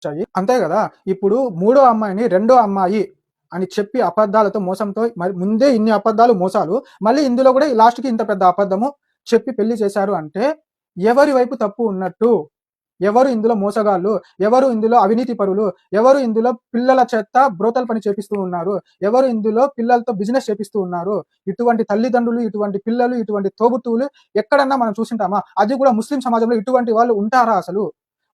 వచ్చాయి. అంతే కదా, ఇప్పుడు మూడో అమ్మాయిని రెండో అమ్మాయి అని చెప్పి అబద్ధాలతో మోసంతో మరి ముందే ఇన్ని అబద్ధాలు మోసాలు, మళ్ళీ ఇందులో కూడా లాస్ట్కి ఇంత పెద్ద అబద్ధము చెప్పి పెళ్లి చేశారు అంటే ఎవరి వైపు తప్పు ఉన్నట్టు? ఎవరు ఇందులో మోసగాళ్ళు? ఎవరు ఇందులో అవినీతి పరులు? ఎవరు ఇందులో పిల్లల చేత బ్రోతల పని చేపిస్తూ ఉన్నారు? ఎవరు ఇందులో పిల్లలతో బిజినెస్ చేపిస్తూ ఉన్నారు? ఇటువంటి తల్లిదండ్రులు, ఇటువంటి పిల్లలు, ఇటువంటి తోబుట్టువులు ఎక్కడన్నా మనం చూసింటామా? అది కూడా ముస్లిం సమాజంలో ఇటువంటి వాళ్ళు ఉంటారా అసలు?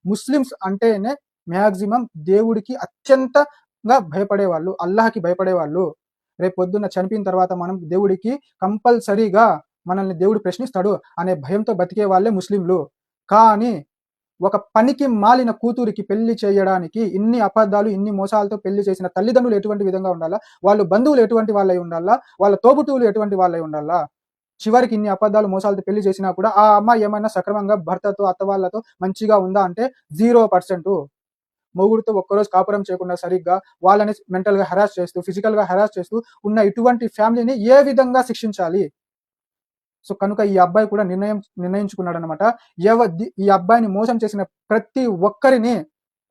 ముస్లిమ్స్ అంటేనే మ్యాక్సిమం దేవుడికి అత్యంతగా భయపడేవాళ్ళు, అల్లాహకి భయపడేవాళ్ళు. రేపు పొద్దున్న చనిపోయిన తర్వాత మనం దేవుడికి కంపల్సరీగా మనల్ని దేవుడు ప్రశ్నిస్తాడు అనే భయంతో బతికే వాళ్ళే ముస్లింలు. కానీ ఒక పనికి మాలిన కూతురికి పెళ్లి చేయడానికి ఇన్ని అబద్ధాలు, ఇన్ని మోసాలతో పెళ్లి చేసిన తల్లిదండ్రులు ఎటువంటి విధంగా ఉండాలా? వాళ్ళ బంధువులు ఎటువంటి వాళ్ళై ఉండాలా? వాళ్ళ తోబుట్టువులు ఎటువంటి వాళ్ళై ఉండాలా? చివరికి ఇన్ని అబద్ధాలు, మోసాలతో పెళ్లి చేసినా కూడా ఆ అమ్మాయి ఏమైనా సక్రమంగా భర్తతో, అత్త వాళ్ళతో మంచిగా ఉందా అంటే 0%. మొగుడుతో ఒక్కరోజు కాపురం చేయకుండా సరిగ్గా వాళ్ళని మెంటల్‌గా హెరాస్ చేస్తూ, ఫిజికల్‌గా హెరాస్ చేస్తూ ఉన్న ఇటువంటి ఫ్యామిలీని ఏ విధంగా శిక్షించాలి? సో కనుక ఈ అబ్బాయి కూడా నిర్ణయించుకున్నాడనమాట. ఈ అబ్బాయిని మోసం చేసిన ప్రతి ఒక్కరిని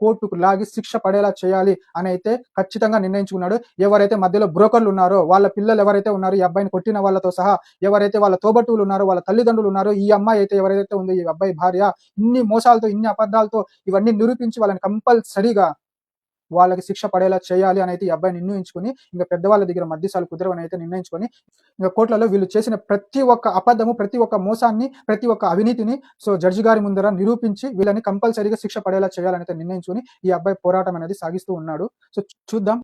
కోర్టుకు లాగి శిక్ష పడేలా చేయాలి అని అయితే ఖచ్చితంగా నిర్ణయించుకున్నాడు. ఎవరైతే మధ్యలో బ్రోకర్లు ఉన్నారో, వాళ్ళ పిల్లలు ఎవరైతే ఉన్నారో, ఈ అబ్బాయిని కొట్టిన వాళ్ళతో సహా ఎవరైతే వాళ్ళ తోబట్టువులు ఉన్నారో, వాళ్ళ తల్లిదండ్రులు ఉన్నారో, ఈ అమ్మాయి అయితే ఎవరైతే ఉందో ఈ అబ్బాయి భార్య, ఇన్ని మోసాలతో, ఇన్ని అబద్ధాలతో ఇవన్నీ నిరూపించి వాళ్ళని కంపల్సరీగా వాళ్ళకి శిక్ష పడేలా చేయాలి అని అయితే ఈ అబ్బాయి నిర్ణయించుకొని, ఇంకా పెద్దవాళ్ళ దగ్గర మధ్యస్థాలు కుదరవని అయితే నిర్ణయించుకొని, ఇంకా కోర్టులలో వీళ్ళు చేసిన ప్రతి ఒక్క అబద్ధము, ప్రతి ఒక్క మోసాన్ని, ప్రతి ఒక్క అవినీతిని జడ్జి గారి ముందర నిరూపించి వీళ్ళని కంపల్సరీగా శిక్ష పడేలా చేయాలని అయితే నిర్ణయించుకొని ఈ అబ్బాయి పోరాటం అనేది సాగిస్తూ ఉన్నాడు. చూద్దాం